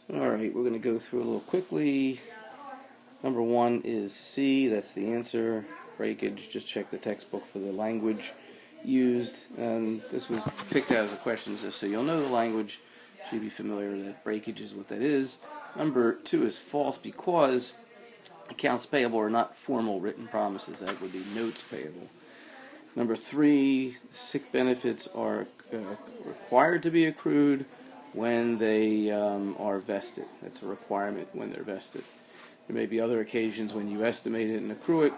Alright, we're going to go through a little quickly. Number one is C, that's the answer. Breakage, just check the textbook for the language used. And this was picked out as a question, so you'll know the language. Should be familiar that breakage is what that is. Number two is false because accounts payable are not formal written promises. That would be notes payable. Number three, sick benefits are required to be accrued when they are vested. That's a requirement when they're vested. There may be other occasions when you estimate it and accrue it,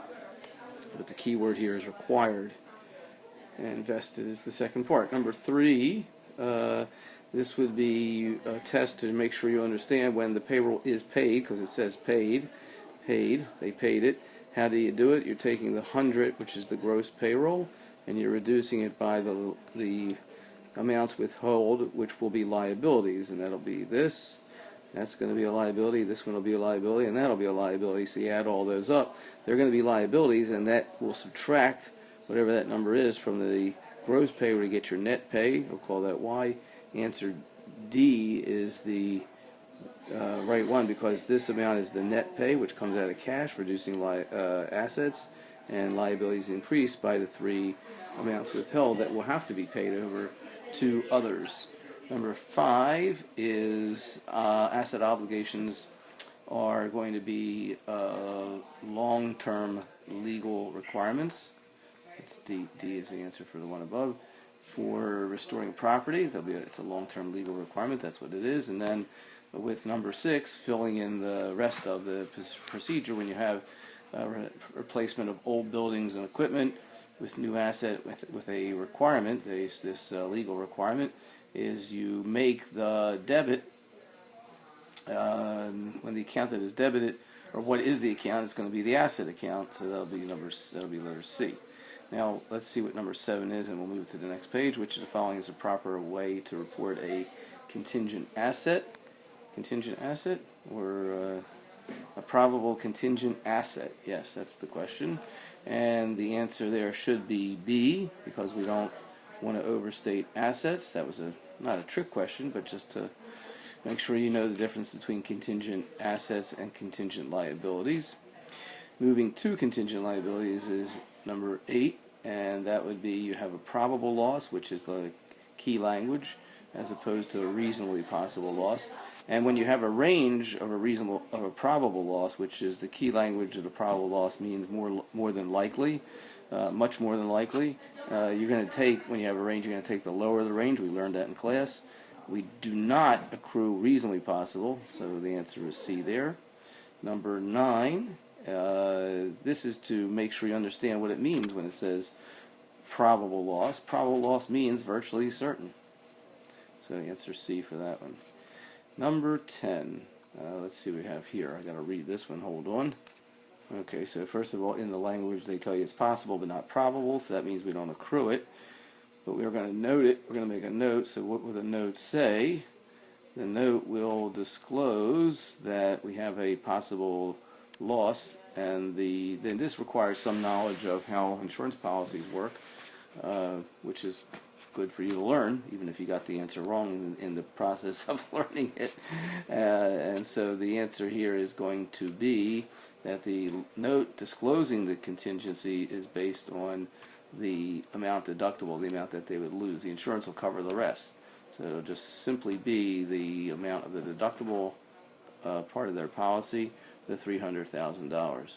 but the key word here is required, and vested is the second part. Number three, this would be a test to make sure you understand when the payroll is paid, because it says paid, they paid it. How do you do it? You're taking the 100, which is the gross payroll, and you're reducing it by the amounts withheld, which will be liabilities, and that'll be this. That's going to be a liability, this one will be a liability, and that'll be a liability. So you add all those up, they're going to be liabilities, and that will subtract whatever that number is from the gross pay to get your net pay. We'll call that Y. Answer D is the right one, because this amount is the net pay, which comes out of cash, reducing assets, and liabilities increased by the three amounts withheld that will have to be paid over to others. Number five is asset obligations are going to be long-term legal requirements. It's D. D is the answer for the one above. For restoring property, it's a long-term legal requirement. That's what it is. And then with number six, filling in the rest of the procedure when you have replacement of old buildings and equipment with new asset with a requirement. This legal requirement is you make the debit when the account that is debited, or what is the account? It's going to be the asset account. So that'll be letter C. Now let's see what number 7 is, and we'll move to the next page. Which of the following is a proper way to report a contingent asset? Contingent asset, or a probable contingent asset? Yes, that's the question. And the answer there should be B, because we don't want to overstate assets. That was not a trick question, but just to make sure you know the difference between contingent assets and contingent liabilities. Moving to contingent liabilities is number 8, and that would be you have a probable loss, which is the key language, as opposed to a reasonably possible loss. And when you have a range of a probable loss, which is the key language of the probable loss, means more than likely, much more than likely. You're going to take, when you have a range, you're going to take the lower of the range. We learned that in class. We do not accrue reasonably possible, so the answer is C there. Number 9, this is to make sure you understand what it means when it says probable loss. Probable loss means virtually certain. So the answer is C for that one. Number 10, let's see what we have here. I got to read this one, hold on. Okay, so first of all, in the language they tell you it's possible but not probable, so that means we don't accrue it. But we're going to note it, we're going to make a note. So what will the note say? The note will disclose that we have a possible loss, and then this requires some knowledge of how insurance policies work, which is good for you to learn, even if you got the answer wrong in the process of learning it. And so the answer here is going to be that the note disclosing the contingency is based on the amount deductible, the amount that they would lose. The insurance will cover the rest. So it'll just simply be the amount of the deductible part of their policy, the $300,000.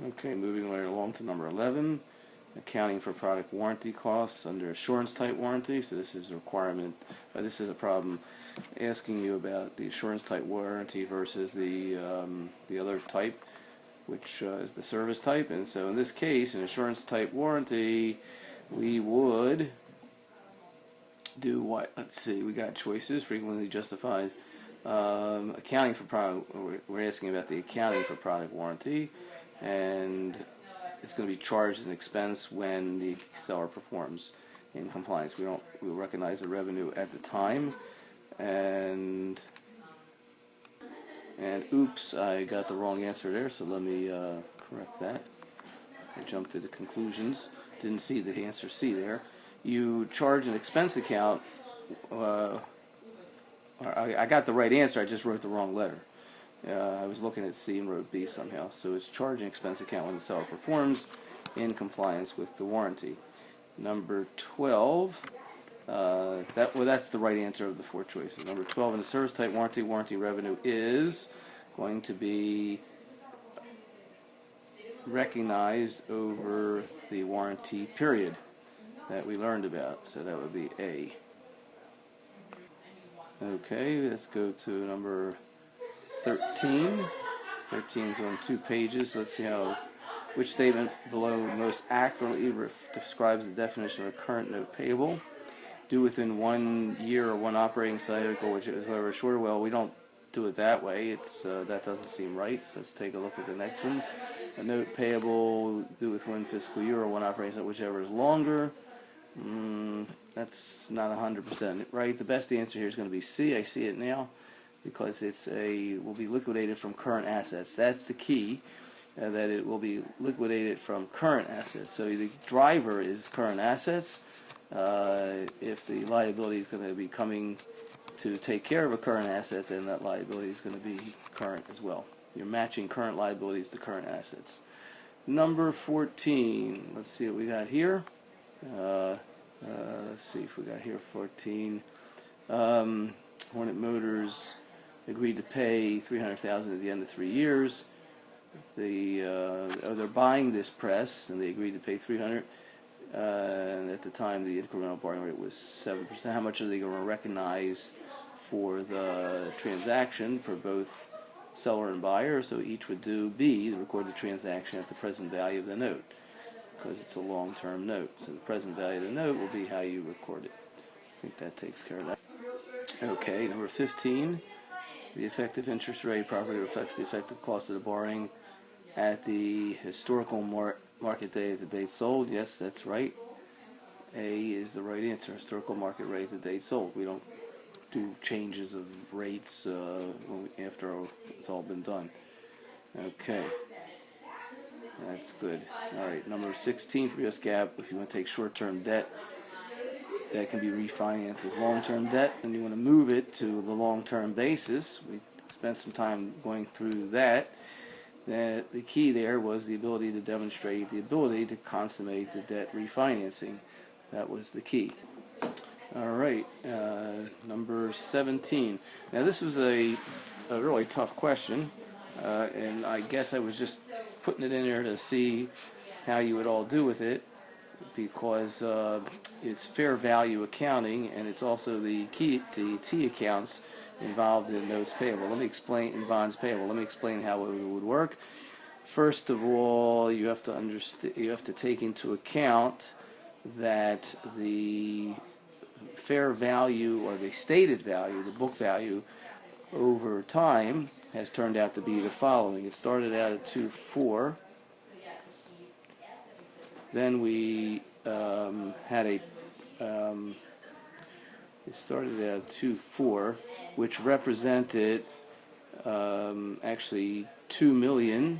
Okay, moving right along to number 11. Accounting for product warranty costs under assurance type warranty. So this is a requirement, this is a problem asking you about the assurance type warranty versus the other type, which is the service type. And so in this case, an assurance type warranty, we would do what? Let's see, we got choices. Frequently justifies accounting for product. We're asking about the accounting for product warranty, and it's going to be charged an expense when the seller performs in compliance. We'll recognize the revenue at the time, and oops, I got the wrong answer there, so let me correct that. I jumped to the conclusions. Didn't see the answer C there. You charge an expense account I got the right answer, I just wrote the wrong letter. I was looking at C and wrote B somehow. So it's charge and expense account when the seller performs in compliance with the warranty. Number 12, that's the right answer of the four choices. Number 12, in the service type warranty revenue is going to be recognized over the warranty period that we learned about. So that would be A. Okay, let's go to number 13. 13 is on 2 pages. Let's see which statement below most accurately describes the definition of a current note payable. Due within 1 year or one operating cycle, which is however shorter. Well, we don't do it that way. That doesn't seem right. So let's take a look at the next one. A note payable due with 1 fiscal year or one operating cycle, whichever is longer. That's not 100% right. The best answer here is going to be C. I see it now because will be liquidated from current assets. That's the key, that it will be liquidated from current assets. So the driver is current assets. If the liability is going to be coming to take care of a current asset, then that liability is going to be current as well. You're matching current liabilities to current assets. Number 14. Let's see what we got here. Let's see if we got here 14. Hornet Motors agreed to pay $300,000 at the end of 3 years. They're buying this press, and they agreed to pay $300,000. And at the time, the incremental borrowing rate was 7%. How much are they going to recognize for the transaction for both seller and buyer? So each would do B, record the transaction at the present value of the note, because it's a long-term note. So the present value of the note will be how you record it. I think that takes care of that. Okay, number 15. The effective interest rate properly reflects the effective cost of the borrowing at the historical market date at the date sold. Yes, that's right. A is the right answer. Historical market rate at the date sold. We don't do changes of rates after it's all been done. Okay. That's good. All right, number 16 for US GAAP. If you want to take short-term debt that can be refinanced as long-term debt, and you want to move it to the long-term basis, we spent some time going through that. The key there was the ability to demonstrate the ability to consummate the debt refinancing. That was the key. All right, number 17. Now this was a really tough question, and I guess I was just putting it in there to see how you would all do with it, because it's fair value accounting, and it's also the T accounts involved in notes payable. Let me explain in bonds payable. Let me explain how it would work. First of all, you have to take into account that the fair value, or the stated value, the book value, over time has turned out to be the following. It started out at 2.4. Then we it started at 2.4, which represented actually $2 million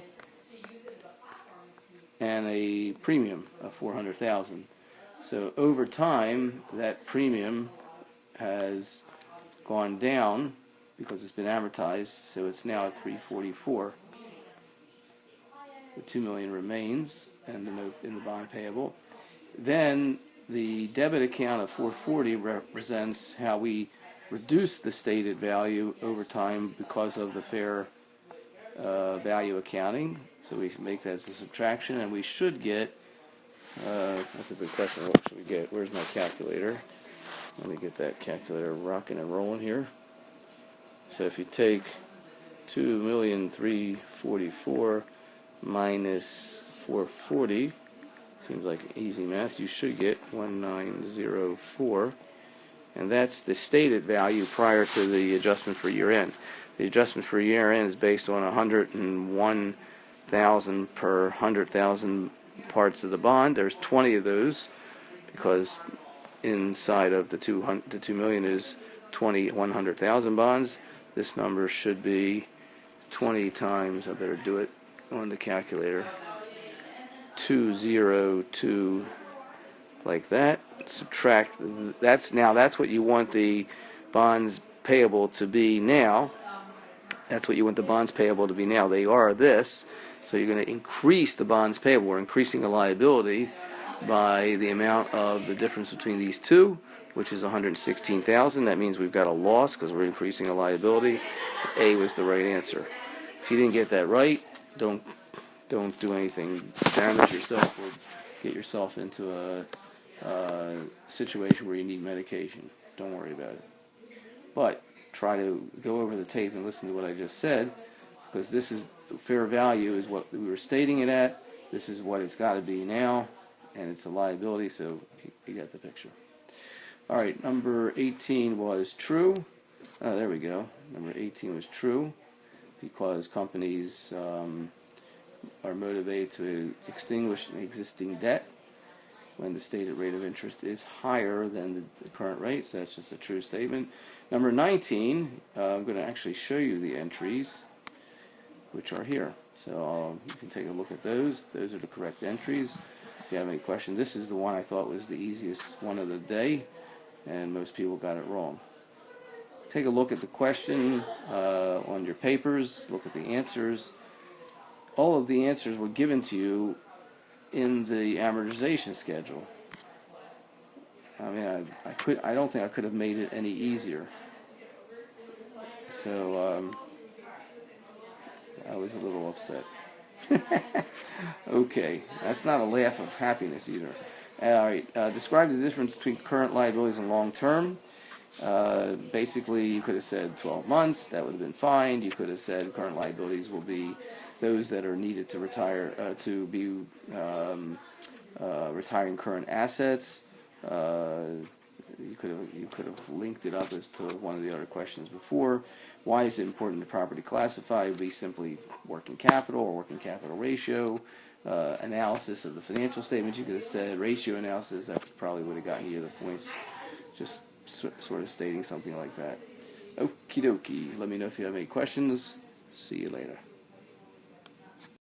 and a premium of $400,000. So over time, that premium has gone down because it's been amortized. So it's now at 344. The $2 million remains, and the note in the bond payable. Then the debit account of 440 represents how we reduce the stated value over time because of the fair value accounting. So we make that as a subtraction, and we should get, that's a good question, what should we get? Where's my calculator? Let me get that calculator rocking and rolling here. So if you take 2,344,000 minus 440, seems like easy math, you should get 1904, and that's the stated value prior to the adjustment for year end. The adjustment for year end is based on 101,000 per 100,000 parts of the bond. There's 20 of those, because inside of the 2 million is 20 100,000 bonds. This number should be 20 times, I better do it on the calculator, 202, like that. Subtract, that's what you want the bonds payable to be now. That's what you want the bonds payable to be now. They are this. So you're going to increase the bonds payable. We're increasing the liability by the amount of the difference between these two, which is $116,000. That means we've got a loss because we're increasing a liability. A was the right answer. If you didn't get that right, don't do anything. Damage yourself or get yourself into a situation where you need medication. Don't worry about it. But try to go over the tape and listen to what I just said, because this is fair value is what we were stating it at. This is what it's got to be now, and it's a liability, so you got the picture. All right, number 18 was true. Oh, there we go. Number 18 was true because companies are motivated to extinguish an existing debt when the stated rate of interest is higher than the current rate. So that's just a true statement. Number 19, I'm going to actually show you the entries, which are here. So you can take a look at those. Those are the correct entries. If you have any questions, this is the one I thought was the easiest one of the day, and most people got it wrong. Take a look at the question on your papers. Look at the answers. All of the answers were given to you in the amortization schedule. I mean, I don't think I could have made it any easier. So I was a little upset. Okay, that's not a laugh of happiness either. All right, describe the difference between current liabilities and long-term. Basically, you could have said 12 months. That would have been fine. You could have said current liabilities will be those that are needed to retire, to be retiring current assets. You could have linked it up as to one of the other questions before. Why is it important to properly classify? It would be simply working capital or working capital ratio. Analysis of the financial statements. You could have said ratio analysis. That probably would have gotten you the points. Just sort of stating something like that. Okie dokie. Let me know if you have any questions. See you later.